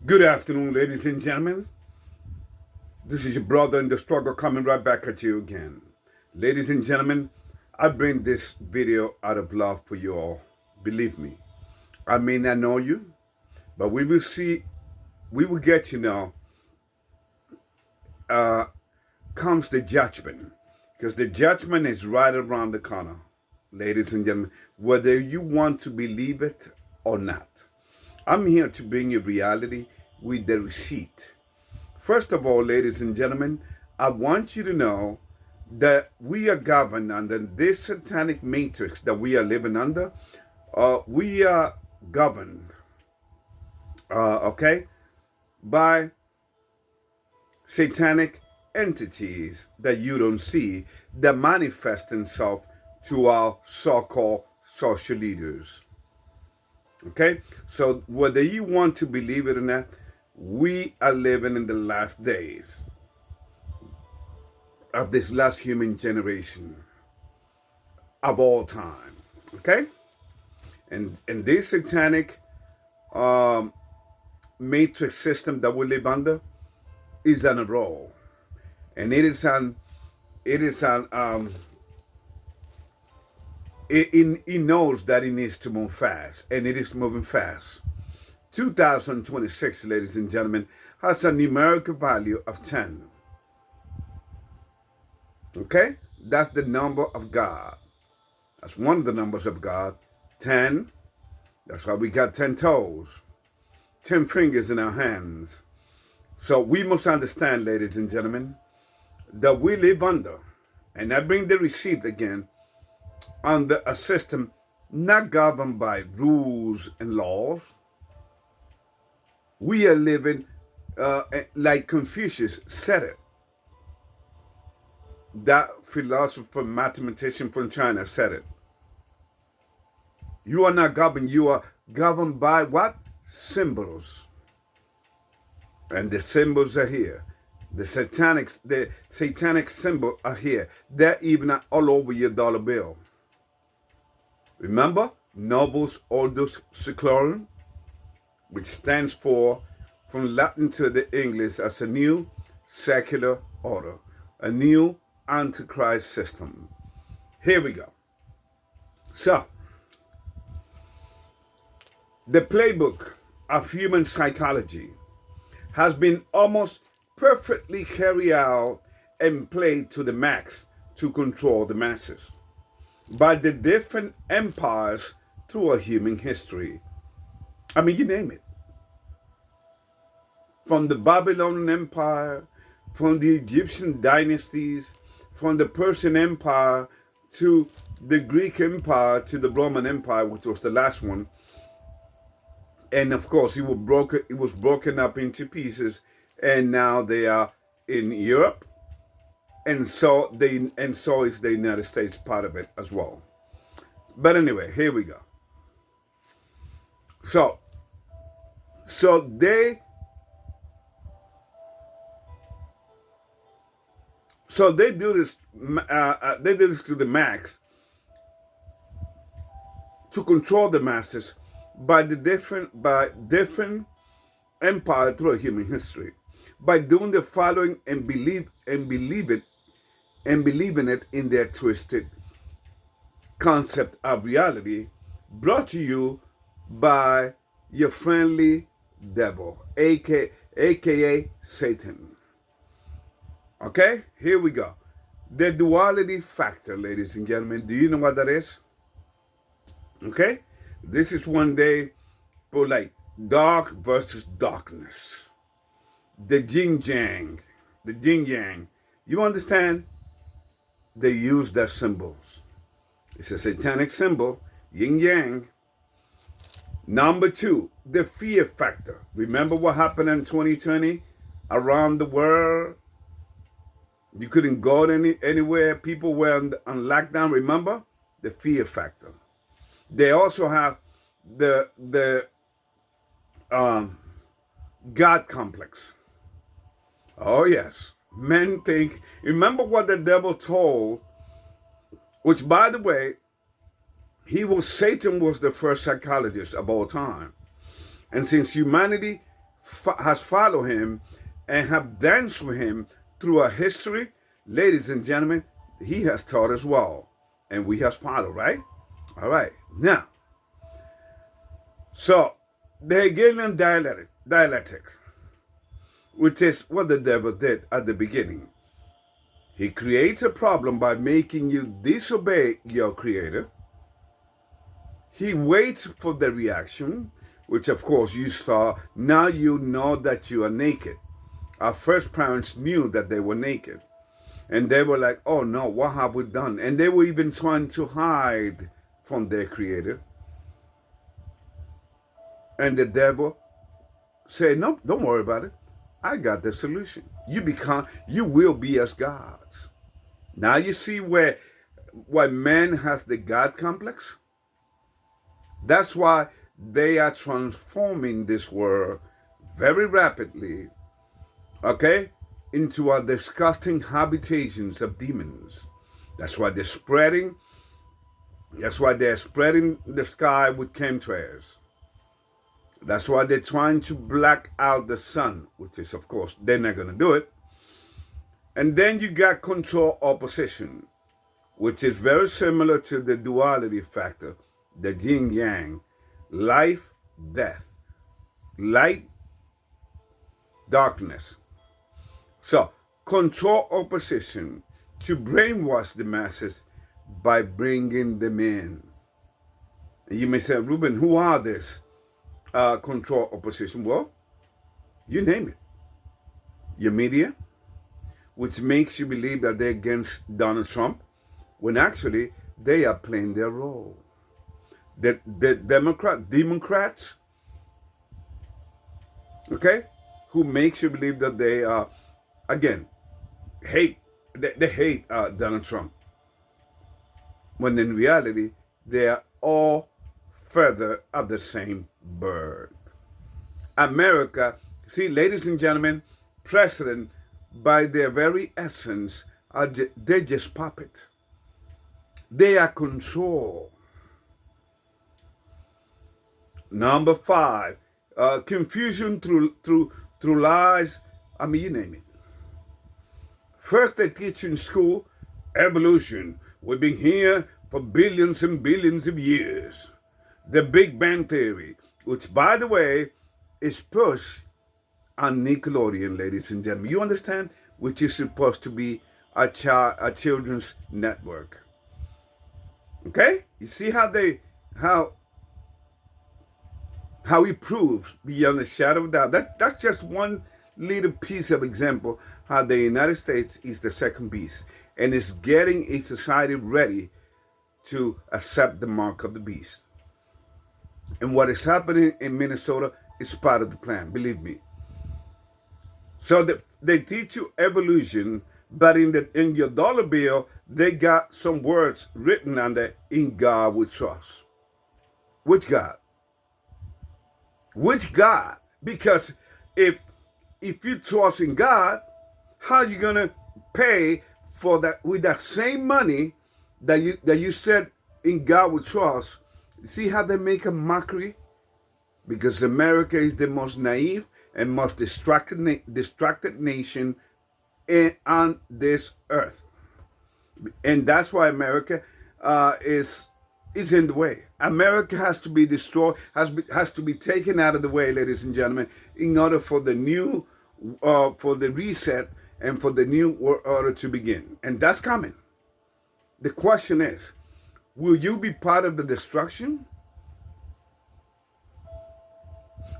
Good afternoon, ladies and gentlemen. This is your brother in the struggle coming right back at you again. Ladies and gentlemen, I bring this video out of love for you all. Believe me, I may not know you, but we will get you now, comes the judgment. Because the judgment is right around the corner, ladies and gentlemen, whether you want to believe it or not. I'm here to bring you reality with the receipt. First of all, ladies and gentlemen, I want you to know that we are governed under this satanic matrix that we are living under. We are governed, by satanic entities that you don't see that manifest themselves to our so-called social leaders. Okay? So whether you want to believe it or not, we are living in the last days of this last human generation of all time. Okay? And this satanic matrix system that we live under is on a roll. And it knows that it needs to move fast, and it is moving fast. 2026, ladies and gentlemen, has a numerical value of 10. Okay? That's the number of God. That's one of the numbers of God. 10. That's why we got 10 toes, 10 fingers in our hands. So we must understand, ladies and gentlemen, that we live under, and I bring the receipt again, under a system not governed by rules and laws. We are living like Confucius said it. That philosopher, mathematician from China said it. You are not governed, you are governed by what? Symbols. And the symbols are here. The satanic symbol are here. They're even all over your dollar bill. Remember, Novus Ordo Seclorum, which stands for, from Latin to the English, as a new secular order, a new antichrist system. Here we go. So, the playbook of human psychology has been almost perfectly carried out and played to the max to control the masses by the different empires through a human history. I mean, you name it. From the Babylonian Empire, from the Egyptian dynasties, from the Persian Empire to the Greek Empire to the Roman Empire, which was the last one. And of course, it was broken up into pieces, and now they are in Europe, and so is the United States part of it as well. But anyway, here we go. So they do this. They do this to the max to control the masses by different empire through human history, by doing the following and believing it in their twisted concept of reality, brought to you by your friendly devil, aka Satan. Okay, here we go. The duality factor, ladies and gentlemen. Do you know what that is? Okay, this is one day for like dark versus darkness. The yin yang. You understand? They use their symbols. It's a satanic symbol, yin yang. Number 2, the fear factor. Remember what happened in 2020 around the world? You couldn't go anywhere. People were on lockdown. Remember? The fear factor. They also have the God complex. Oh yes. Men think, remember what the devil told, which by the way, Satan was the first psychologist of all time. And since humanity has followed him and have danced with him through our history, ladies and gentlemen, he has taught us well, and we have followed, right? All right. Now, so the Hegelian dialectics, which is what the devil did at the beginning. He creates a problem by making you disobey your creator. He waits for the reaction, which of course you saw. Now you know that you are naked. Our first parents knew that they were naked. And they were like, oh no, what have we done? And they were even trying to hide from their creator. And the devil said, no, don't worry about it. I got the solution. You will be as gods. Now you see why man has the God complex? That's why they are transforming this world very rapidly, okay, into a disgusting habitations of demons. That's why they're spreading. That's why they're spreading the sky with chemtrails. That's why they're trying to black out the sun, which is, of course, they're not going to do it. And then you got control opposition, which is very similar to the duality factor, the yin yang, life, death, light, darkness. So, control opposition to brainwash the masses by bringing them in. And you may say, Ruben, who are this control opposition? Well, you name it. Your media, which makes you believe that they're against Donald Trump, when actually they are playing their role. The Democrats, okay, who makes you believe that they are, again, hate Donald Trump, when in reality they are all feather of the same bird. America, see, ladies and gentlemen, president, by their very essence, they're just puppet. They are control. Number 5, confusion through lies. I mean, you name it. First, they teach in school evolution. We've been here for billions and billions of years. The Big Bang Theory, which, by the way, is pushed on Nickelodeon, ladies and gentlemen. You understand? Which is supposed to be a children's network. Okay? You see how he proves beyond a shadow of doubt. That's just one little piece of example how the United States is the second beast and is getting a society ready to accept the mark of the beast. And what is happening in Minnesota is part of the plan, believe me. So they teach you evolution, but in your dollar bill, they got some words written on there, in God we trust. Which God? Which God? Because if you trust in God, how are you gonna pay for that with that same money that you said in God we trust? See how they make a mockery? Because America is the most naive and most distracted nation on this earth, and that's why America is in the way. America has to be destroyed, has to be taken out of the way, ladies and gentlemen, in order for the new, for the reset and for the new world order to begin. And that's coming. The question is, will you be part of the destruction?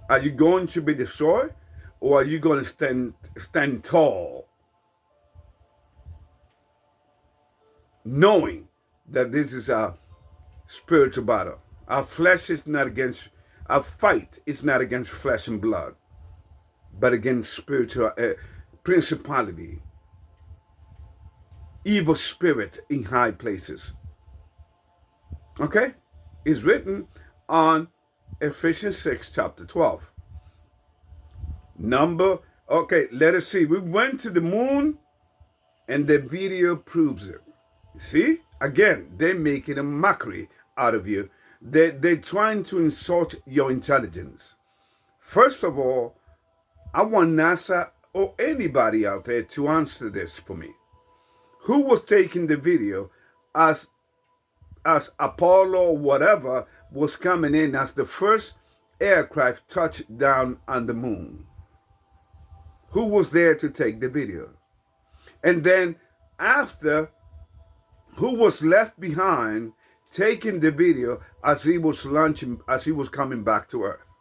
Are you going to be destroyed, or are you going to stand tall, knowing that this is a spiritual battle? Our fight is not against flesh and blood, but against spiritual principality, evil spirit in high places. Okay? It's written on Ephesians 6, chapter 12. Okay, let us see. We went to the moon, and the video proves it. See? Again, they're making a mockery out of you. They're trying to insult your intelligence. First of all, I want NASA or anybody out there to answer this for me. Who was taking the video as Apollo or whatever was coming in as the first aircraft touched down on the moon? Who was there to take the video? And then after, who was left behind taking the video as he was launching, as he was coming back to Earth?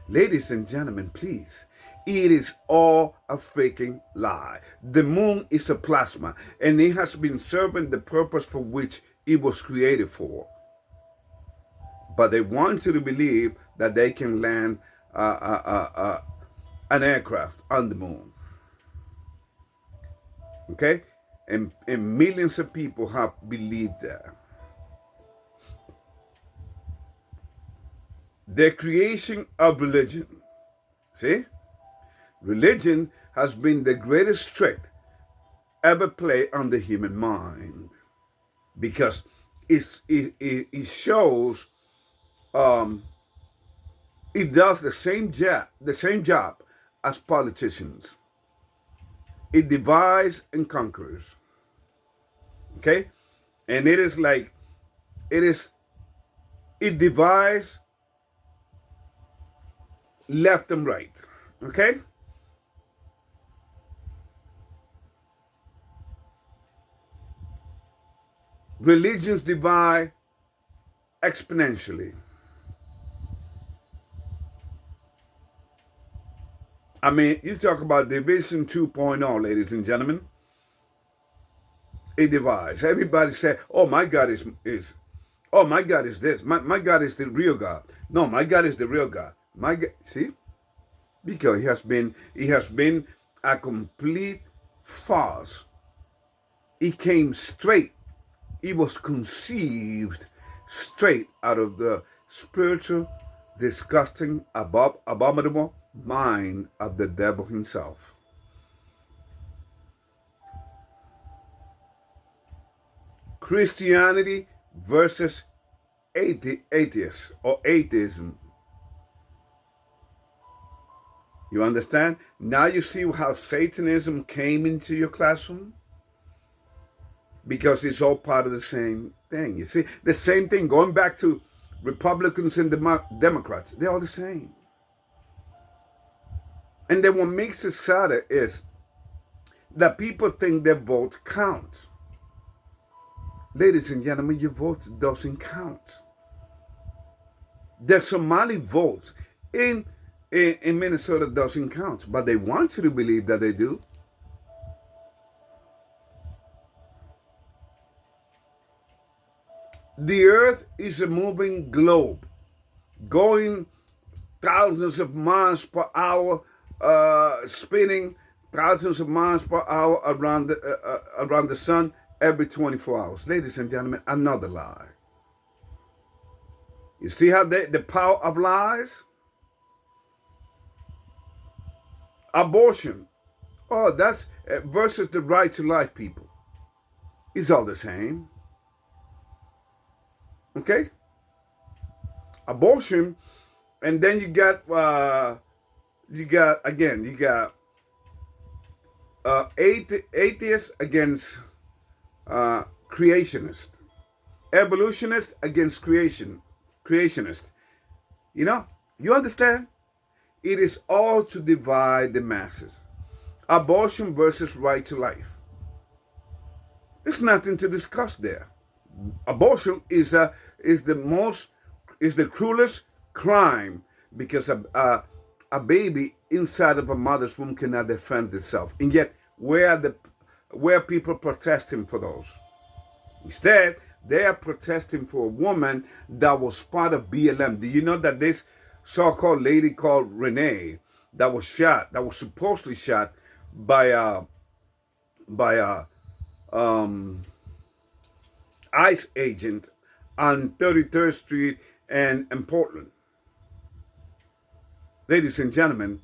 Ladies and gentlemen, please, it is all a freaking lie. The moon is a plasma, and it has been serving the purpose for which it was created for. But they want you to believe that they can land an aircraft on the moon. Okay? And millions of people have believed that. The creation of religion. See? Religion has been the greatest trick ever played on the human mind, because it shows it does the same job as politicians. It divides and conquers. Okay? And it is like it divides left and right. Okay? Religions divide exponentially. I mean, you talk about division 2.0, ladies and gentlemen. It divides. Everybody say, "Oh, my God is oh, my God is this. My God is the real God." No, my God is the real God. My God, see, because he has been a complete farce. He came straight. He was conceived straight out of the spiritual, disgusting, abominable mind of the devil himself. Christianity versus atheist or atheism. You understand? Now you see how Satanism came into your classroom? Because it's all part of the same thing. You see, the same thing, going back to Republicans and Democrats, they're all the same. And then what makes it sadder is that people think their vote counts. Ladies and gentlemen, your vote doesn't count. The Somali vote in Minnesota doesn't count, but they want you to believe that they do. The earth is a moving globe, going thousands of miles per hour, spinning thousands of miles per hour around the sun every 24 hours. Ladies and gentlemen, another lie. You see how the power of lies? Abortion. Oh, that's versus the right to life, people. It's all the same. Okay? Abortion, and then you got atheists against creationists, evolutionists against creationists. You know, you understand? It is all to divide the masses. Abortion versus right to life. There's nothing to discuss there. Abortion is the cruelest crime, because a baby inside of a mother's womb cannot defend itself, and yet where people protesting for those? Instead, they are protesting for a woman that was part of BLM. Do you know that this so-called lady called Renee that was supposedly shot by a ICE agent on 33rd Street and Portland? Ladies and gentlemen,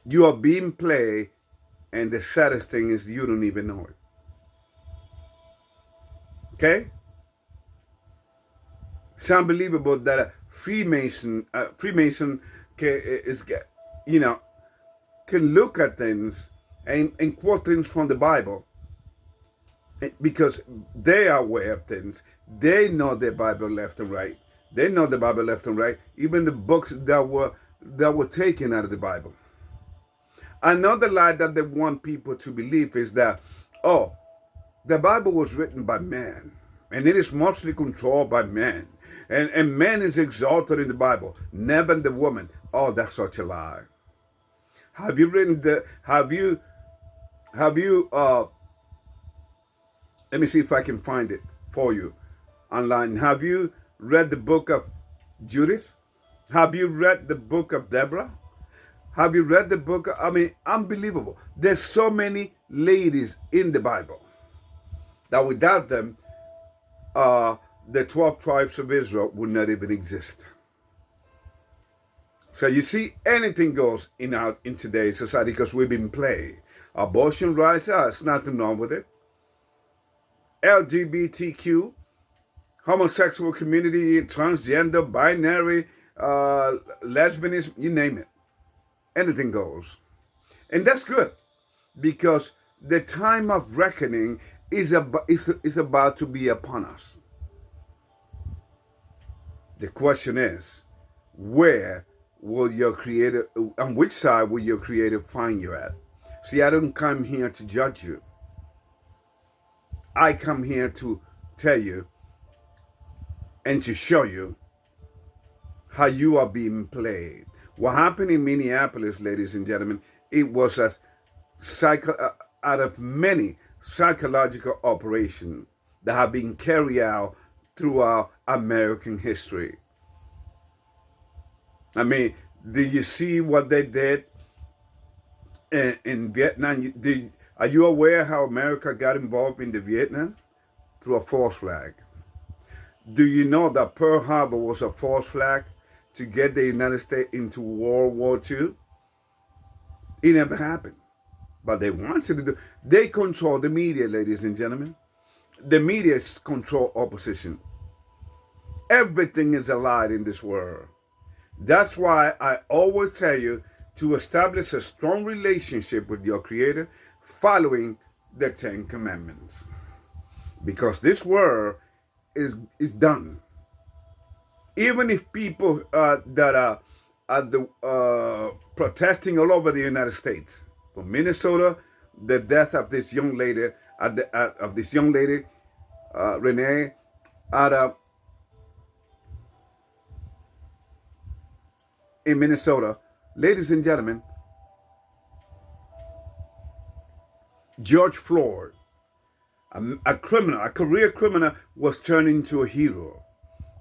you are being played, and the saddest thing is you don't even know it. Okay? It's unbelievable that a Freemason you know, can look at things and quote things from the Bible because they are aware of things. They know the Bible left and right. They know the Bible left and right. Even the books that were taken out of the Bible. Another lie that they want people to believe is that, oh, the Bible was written by man, and it is mostly controlled by man. And man is exalted in the Bible, never the woman. Oh, that's such a lie. Have you written the have you let me see if I can find it for you online. Have you read the book of Judith? Have you read the book of Deborah? Have you read the book? I mean, unbelievable. There's so many ladies in the Bible that without them, the 12 tribes of Israel would not even exist. So you see, anything goes in today's society because we've been played. Abortion rights, there's nothing wrong with it. LGBTQ, homosexual community, transgender, binary, lesbianism, you name it. Anything goes. And that's good because the time of reckoning is about to be upon us. The question is, where will your Creator, on which side will your Creator find you at? See, I don't come here to judge you. I come here to tell you and to show you how you are being played. What happened in Minneapolis, ladies and gentlemen, it was out of many psychological operations that have been carried out throughout American history. I mean, did you see what they did in Vietnam? Are you aware how America got involved in the Vietnam? Through a false flag. Do you know that Pearl Harbor was a false flag to get the United States into World War II? It never happened. But they wanted to do. They control the media, ladies and gentlemen. The media control opposition. Everything is a lie in this world. That's why I always tell you to establish a strong relationship with your Creator following the 10 Commandments. Because this world is done. Even if people that are protesting all over the United States, from Minnesota, the death of this young lady, Renee, in Minnesota, ladies and gentlemen, George Floyd, a criminal, a career criminal, was turned into a hero,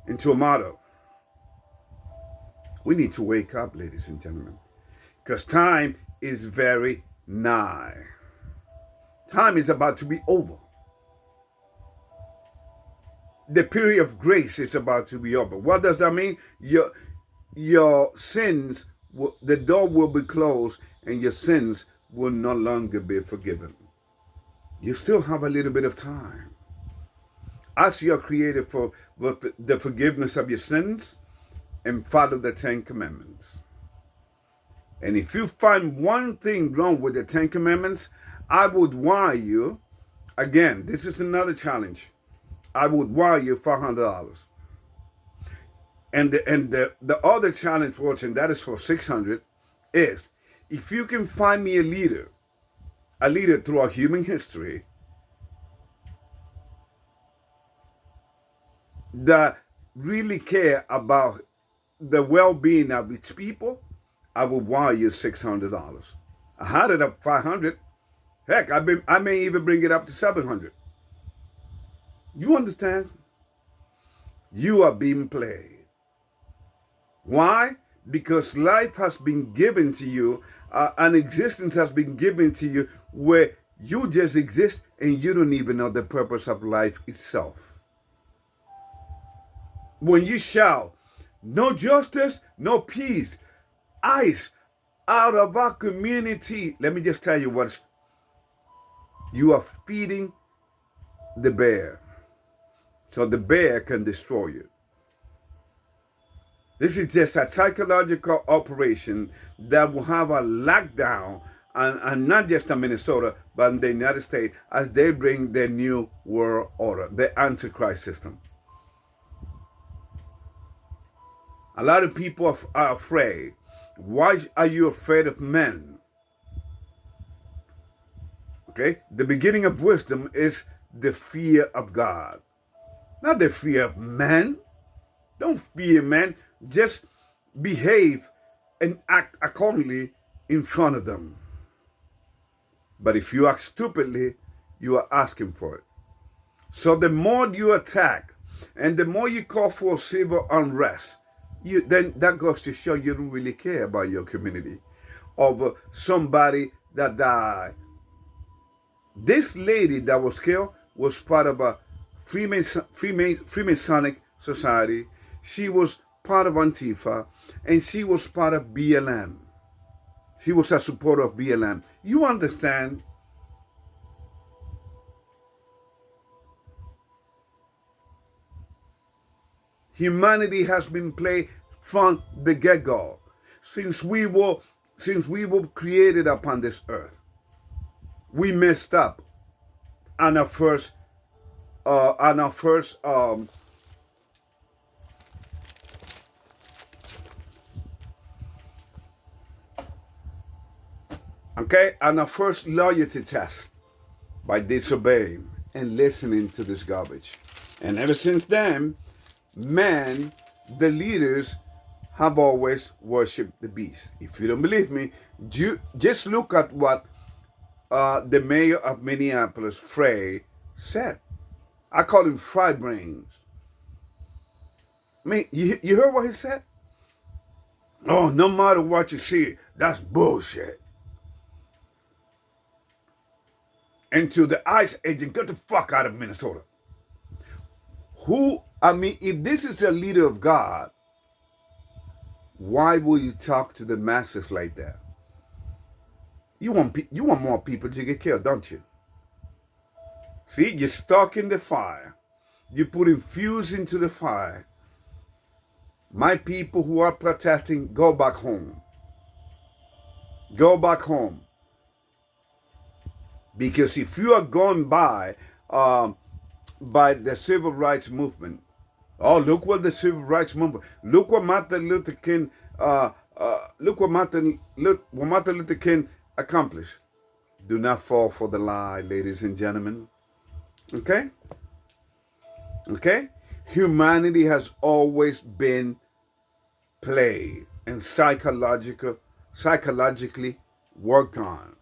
into a model. We need to wake up, ladies and gentlemen, because time is very nigh. Time is about to be over. The period of grace is about to be over. What does that mean? Your sins, the door will be closed and your sins will no longer be forgiven. You still have a little bit of time. Ask your Creator for the forgiveness of your sins and follow the 10 Commandments. And if you find one thing wrong with the 10 Commandments, I would wire you, again, this is another challenge. I would wire you $400. And the other challenge was, and that is for $600, is if you can find me a leader throughout human history that really care about the well-being of its people, I will wire you $600. I had it up $500. Heck, I may even bring it up to $700. You understand? You are being played. Why? Because life has been given to you, an existence has been given to you where you just exist and you don't even know the purpose of life itself. When you shout, no justice, no peace, ICE out of our community, let me just tell you what you are feeding the bear. So the bear can destroy you. This is just a psychological operation that will have a lockdown, and not just in Minnesota, but in the United States, as they bring their new world order, the Antichrist system. A lot of people are afraid. Why are you afraid of men? Okay? The beginning of wisdom is the fear of God, not the fear of men. Don't fear men. Just behave and act accordingly in front of them. But if you act stupidly, you are asking for it. So the more you attack and the more you call for civil unrest, then that goes to show you don't really care about your community over somebody that died. This lady that was killed was part of a Freemasonic society. She was part of Antifa, and she was part of BLM. She was a supporter of BLM. You understand? Humanity has been played from the get-go, since we were created upon this earth. We messed up on our first loyalty test by disobeying and listening to this garbage. And ever since then, men, the leaders, have always worshipped the beast. If you don't believe me, just look at what the mayor of Minneapolis, Frey, said. I call him fry brains. I mean, you heard what he said? Oh, no matter what you see, that's bullshit. And to the ICE agent, get the fuck out of Minnesota. If this is a leader of God, why will you talk to the masses like that? You want more people to get killed, don't you? See, you're stuck in the fire. You're putting fuel into the fire. My people who are protesting, go back home. Go back home. Because if you are going by the civil rights movement, oh, look what the civil rights movement, look what Martin Luther King, Martin Luther King accomplished. Do not fall for the lie, ladies and gentlemen. Okay? Okay? Humanity has always been played and psychologically worked on.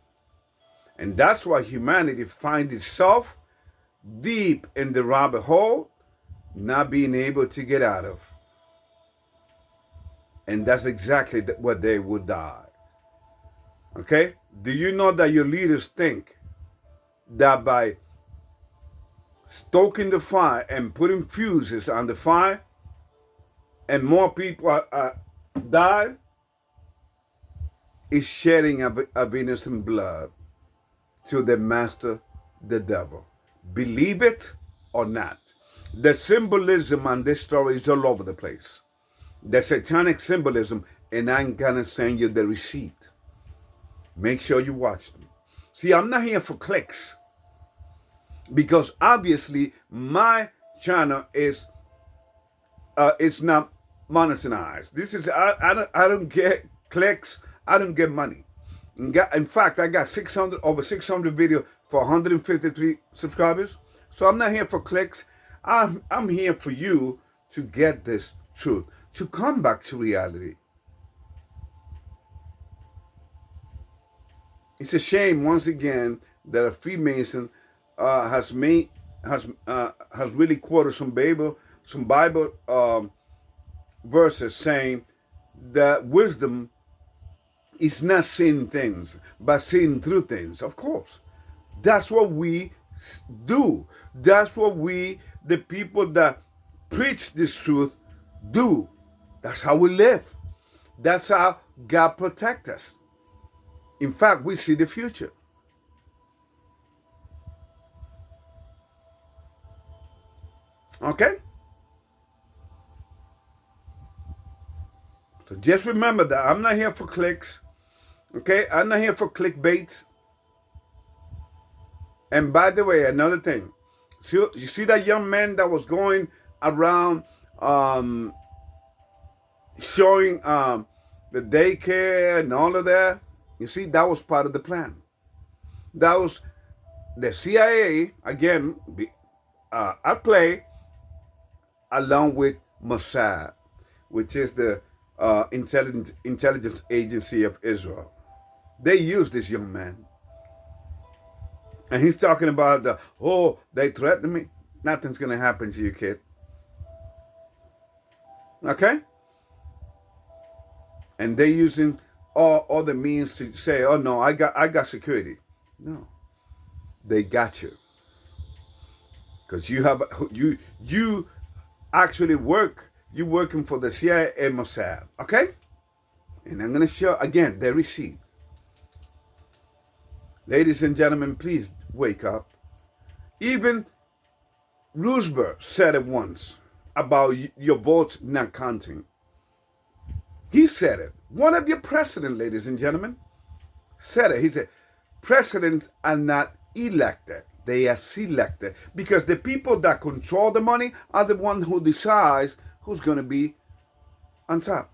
And that's why humanity finds itself deep in the rabbit hole, not being able to get out of. And that's exactly what they would die. Okay? Do you know that your leaders think that by stoking the fire and putting fuses on the fire and more people die, is shedding of innocent blood to the master, the devil? Believe it or not. The symbolism on this story is all over the place. The satanic symbolism, and I'm gonna send you the receipt. Make sure you watch them. See, I'm not here for clicks, because obviously my channel is it's not monetized. This is I don't get clicks. I don't get money. In fact, I got over 600 videos for 153 subscribers. So I'm not here for clicks. I'm here for you to get this truth, to come back to reality. It's a shame once again that a Freemason has really quoted some Bible verses saying that wisdom is not seeing things, but seeing through things. Of course, that's what we do. That's what the people that preach this truth, do. That's how we live. That's how God protects us. In fact, we see the future. Okay? So just remember that I'm not here for clicks. Okay? I'm not here for clickbait. And by the way, another thing. You see that young man that was going around showing the daycare and all of that? You see, that was part of the plan. That was the CIA, again, at play, along with Mossad, which is the intelligence agency of Israel. They used this young man. And he's talking about they threatened me. Nothing's going to happen to you, kid. Okay? And they're using all the means to say, oh no, I got security. No. They got you. Because you actually you're working for the CIA and Mossad. Okay? And I'm going to show, again, the receipt. Ladies and gentlemen, please wake up. Even Roosevelt said it once about your votes not counting. He said it. One of your presidents, ladies and gentlemen, said it. He said, presidents are not elected. They are selected. Because the people that control the money are the ones who decides who's going to be on top.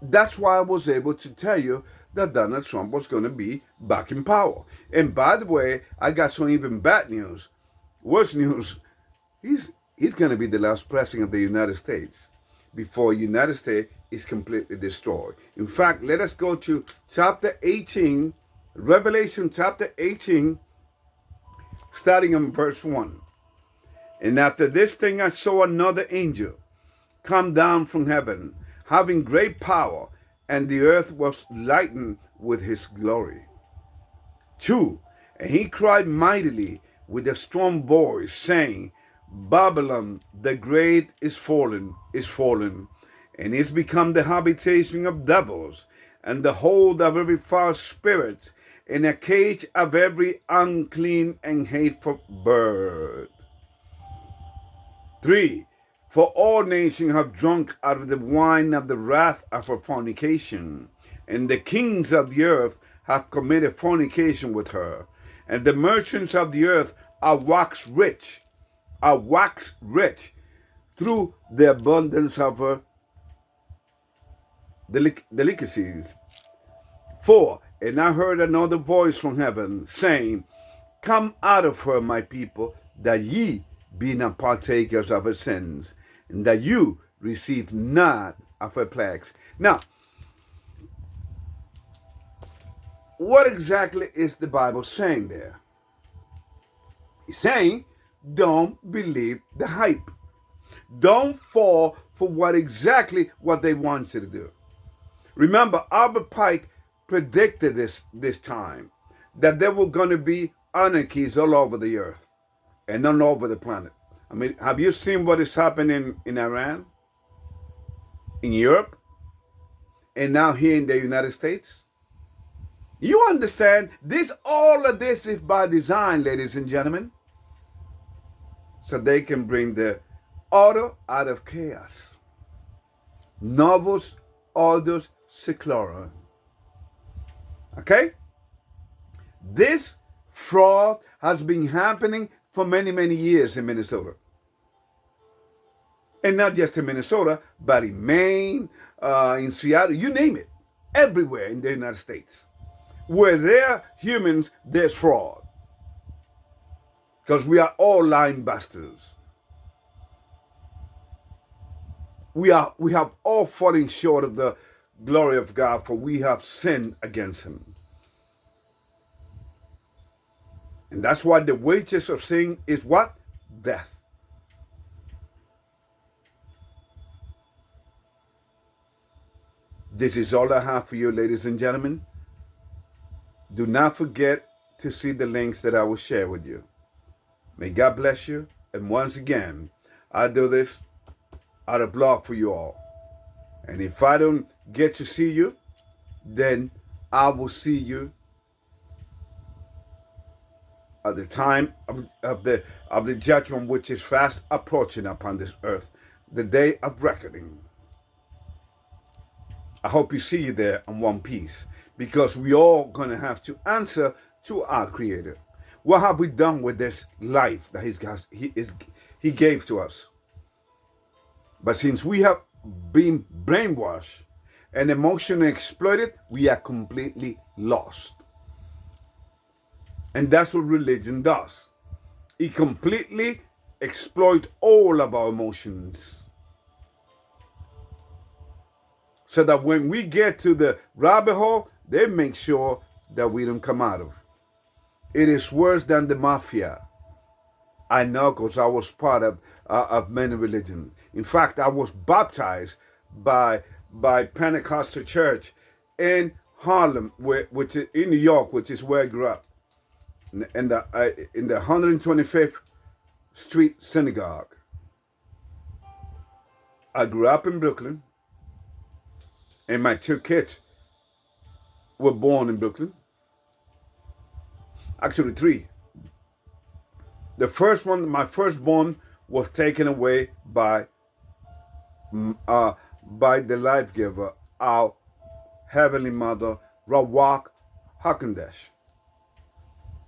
That's why I was able to tell you that Donald Trump was going to be back in power. And by the way, I got some even bad news. Worse news. He's going to be the last president of the United States before the United States is completely destroyed. In fact, let us go to chapter 18, Revelation chapter 18, starting on verse 1. And after this thing I saw another angel come down from heaven, having great power, and the earth was lightened with his glory. 2. And he cried mightily with a strong voice, saying, Babylon the great is fallen, and is become the habitation of devils, and the hold of every foul spirit, and a cage of every unclean and hateful bird. 3. For all nations have drunk out of the wine of the wrath of her fornication, and the kings of the earth have committed fornication with her, and the merchants of the earth are waxed rich through the abundance of her delicacies. 4. And I heard another voice from heaven, saying, Come out of her, my people, that ye be not partakers of her sins, and that you receive not of her plagues. Now, what exactly is the Bible saying there? It's saying, don't believe the hype. Don't fall for what they want you to do. Remember, Albert Pike predicted this time, that there were going to be anarchies all over the earth and all over the planet. I mean, have you seen what is happening in Iran, in Europe, and now here in the United States? You understand, all of this is by design, ladies and gentlemen, so they can bring the order out of chaos. Novus Ordo Seclorum. Okay? This fraud has been happening for many, many years in Minnesota. And not just in Minnesota, but in Maine, in Seattle, you name it. Everywhere in the United States. Where there are humans, there's fraud. Because we are all lying bastards. We have all fallen short of the glory of God, for we have sinned against him. And that's why the wages of sin is what? Death. This is all I have for you, ladies and gentlemen. Do not forget to see the links that I will share with you. May God bless you. And once again, I do this out of love for you all. And if I don't get to see you, then I will see you at the time of the judgment, which is fast approaching upon this earth, the day of reckoning. I hope you see you there in one piece, because we all gonna have to answer to our Creator. What have we done with this life that He gave to us? But since we have been brainwashed and emotionally exploited, we are completely lost. And that's what religion does. It completely exploits all of our emotions, so that when we get to the rabbit hole, they make sure that we don't come out of. It is worse than the mafia. I know, because I was part of many religions. In fact, I was baptized by Pentecostal church in Harlem, which is in New York, which is where I grew up, in the 125th Street Synagogue. I grew up in Brooklyn, and my 2 kids were born in Brooklyn. Actually, 3. The first one, my firstborn, was taken away by the life giver, our Heavenly Mother, Rawak Hakodesh,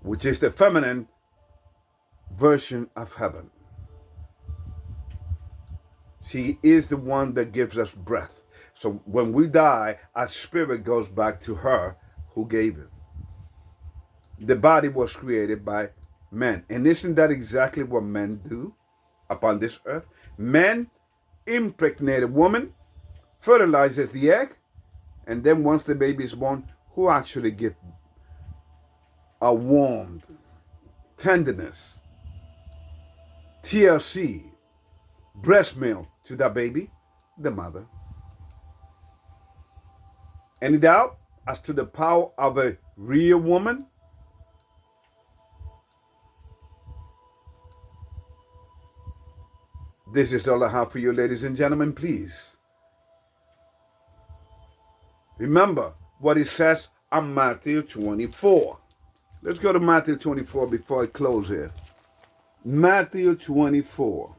which is the feminine version of heaven. She is the one that gives us breath. So when we die, our spirit goes back to her who gave it. The body was created by men. And isn't that exactly what men do upon this earth? Men impregnate a woman, fertilizes the egg, and then once the baby is born, who actually give a warmth, tenderness, TLC, breast milk to that baby? The mother. Any doubt as to the power of a real woman? This is all I have for you, ladies and gentlemen. Please remember what it says on Matthew 24. Let's go to Matthew 24 before I close here. Matthew 24.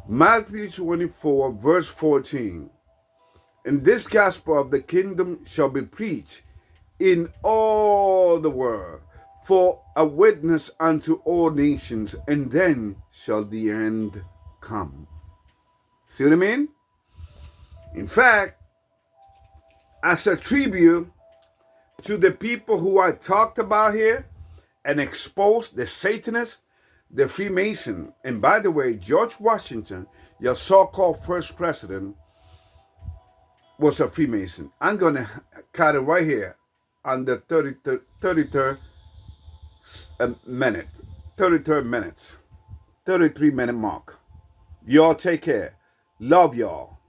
Matthew 24, verse 14. And this gospel of the kingdom shall be preached in all the world for a witness unto all nations, and then shall the end come. See what I mean? In fact, as a tribute to the people who I talked about here and exposed, the Satanists, the Freemason, and by the way, George Washington, your so-called first president, was a Freemason. I'm going to cut it right here on the 33rd minute, 33rd minutes, 33-minute mark. Y'all take care. Love y'all.